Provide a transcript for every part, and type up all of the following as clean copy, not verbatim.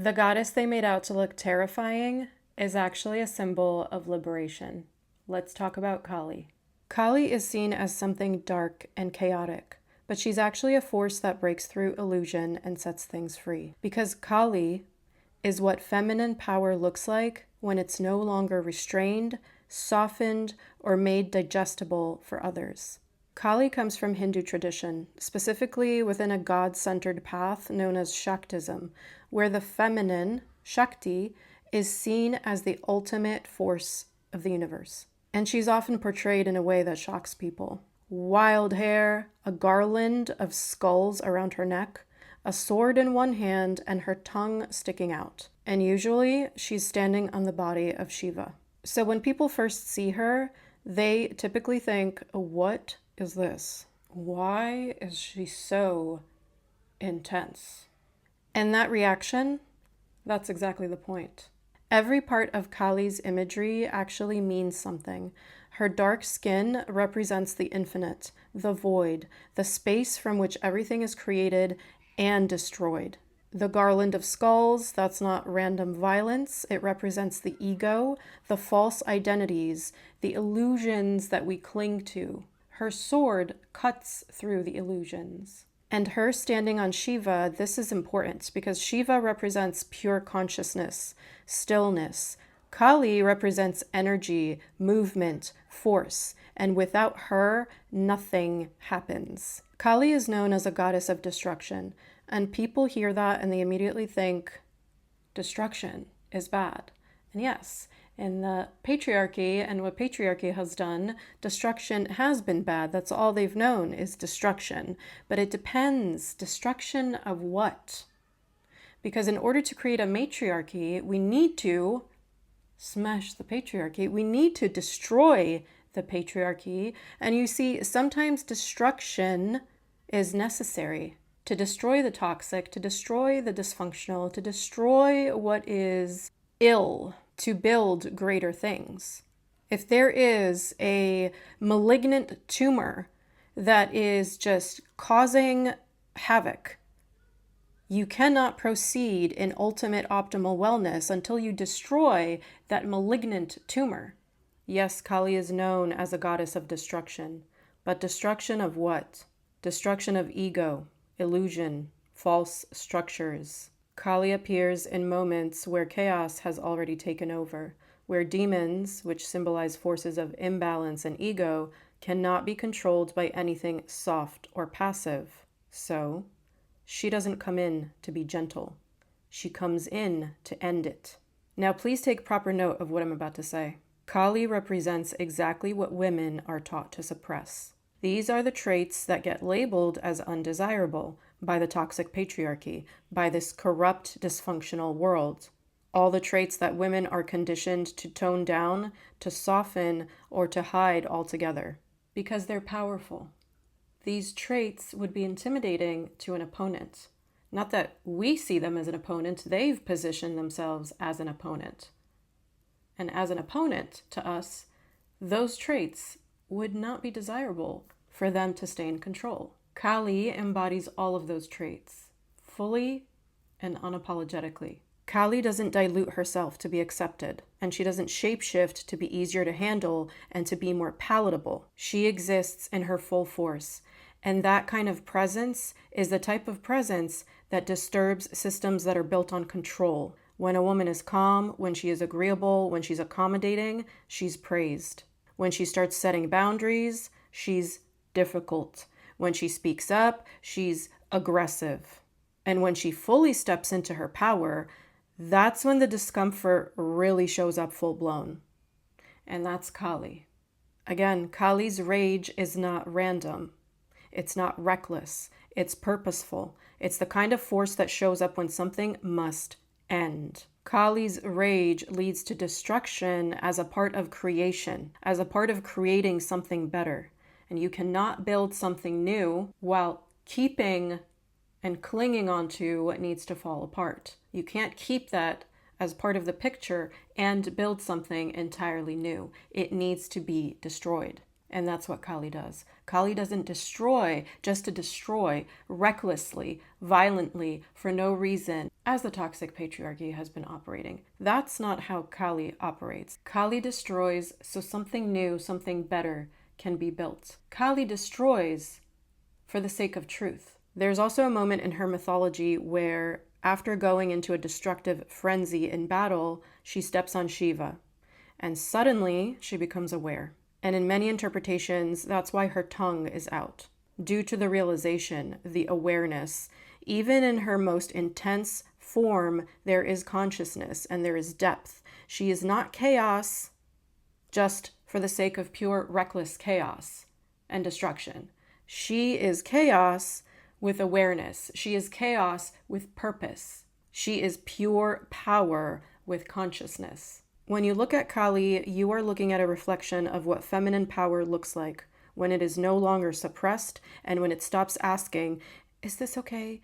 The goddess they made out to look terrifying is actually a symbol of liberation. Let's talk about Kali. Kali is seen as something dark and chaotic, but she's actually a force that breaks through illusion and sets things free. Because Kali is what feminine power looks like when it's no longer restrained, softened, or made digestible for others. Kali comes from Hindu tradition, specifically within a God-centered path known as Shaktism, where the feminine, Shakti, is seen as the ultimate force of the universe. And she's often portrayed in a way that shocks people. Wild hair, a garland of skulls around her neck, a sword in one hand, and her tongue sticking out. And usually, she's standing on the body of Shiva. So when people first see her, they typically think, what is this? Why is she so intense? And that reaction, that's exactly the point. Every part of Kali's imagery actually means something. Her dark skin represents the infinite, the void, the space from which everything is created and destroyed. The garland of skulls, that's not random violence. It represents the ego, the false identities, the illusions that we cling to. Her sword cuts through the illusions. And her standing on Shiva, this is important because Shiva represents pure consciousness, stillness. Kali represents energy, movement, force, and without her, nothing happens. Kali is known as a goddess of destruction, and people hear that and they immediately think destruction is bad. And yes, in the patriarchy and what patriarchy has done, destruction has been bad. That's all they've known is destruction. But it depends. Destruction of what? Because in order to create a matriarchy, we need to smash the patriarchy. We need to destroy the patriarchy. And you see, sometimes destruction is necessary to destroy the toxic, to destroy the dysfunctional, to destroy what is ill, to build greater things. If there is a malignant tumor that is just causing havoc, you cannot proceed in ultimate optimal wellness until you destroy that malignant tumor. Yes, Kali is known as a goddess of destruction, but destruction of what? Destruction of ego, illusion, false structures. Kali appears in moments where chaos has already taken over, where demons, which symbolize forces of imbalance and ego, cannot be controlled by anything soft or passive. So, she doesn't come in to be gentle. She comes in to end it. Now, please take proper note of what I'm about to say. Kali represents exactly what women are taught to suppress. These are the traits that get labeled as undesirable by the toxic patriarchy, by this corrupt, dysfunctional world. All the traits that women are conditioned to tone down, to soften, or to hide altogether, because they're powerful. These traits would be intimidating to an opponent. Not that we see them as an opponent, they've positioned themselves as an opponent. And as an opponent to us, those traits would not be desirable for them to stay in control. Kali embodies all of those traits, fully and unapologetically. Kali doesn't dilute herself to be accepted, and she doesn't shapeshift to be easier to handle and to be more palatable. She exists in her full force, and that kind of presence is the type of presence that disturbs systems that are built on control. When a woman is calm, when she is agreeable, when she's accommodating, she's praised. When she starts setting boundaries, she's difficult. When she speaks up, she's aggressive. And when she fully steps into her power, that's when the discomfort really shows up full blown. And that's Kali. Again, Kali's rage is not random. It's not reckless. It's purposeful. It's the kind of force that shows up when something must end. Kali's rage leads to destruction as a part of creation, as a part of creating something better. And you cannot build something new while keeping and clinging onto what needs to fall apart. You can't keep that as part of the picture and build something entirely new. It needs to be destroyed. And that's what Kali does. Kali doesn't destroy just to destroy, recklessly, violently, for no reason, as the toxic patriarchy has been operating. That's not how Kali operates. Kali destroys so something new, something better can be built. Kali destroys for the sake of truth. There's also a moment in her mythology where, after going into a destructive frenzy in battle, she steps on Shiva, and suddenly she becomes aware. And in many interpretations, that's why her tongue is out. Due to the realization, the awareness, even in her most intense form, there is consciousness and there is depth. She is not chaos just for the sake of pure, reckless chaos and destruction. She is chaos with awareness. She is chaos with purpose. She is pure power with consciousness. When you look at Kali, you are looking at a reflection of what feminine power looks like when it is no longer suppressed and when it stops asking, is this okay?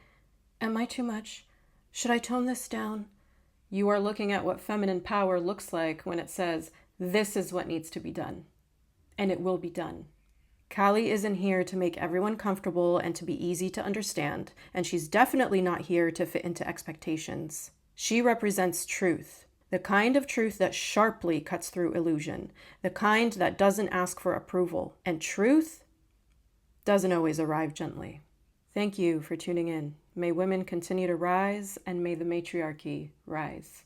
Am I too much? Should I tone this down? You are looking at what feminine power looks like when it says, this is what needs to be done, and it will be done. Kali isn't here to make everyone comfortable and to be easy to understand, and she's definitely not here to fit into expectations. She represents truth. The kind of truth that sharply cuts through illusion, the kind that doesn't ask for approval, and truth doesn't always arrive gently. Thank you for tuning in. May women continue to rise, and may the matriarchy rise.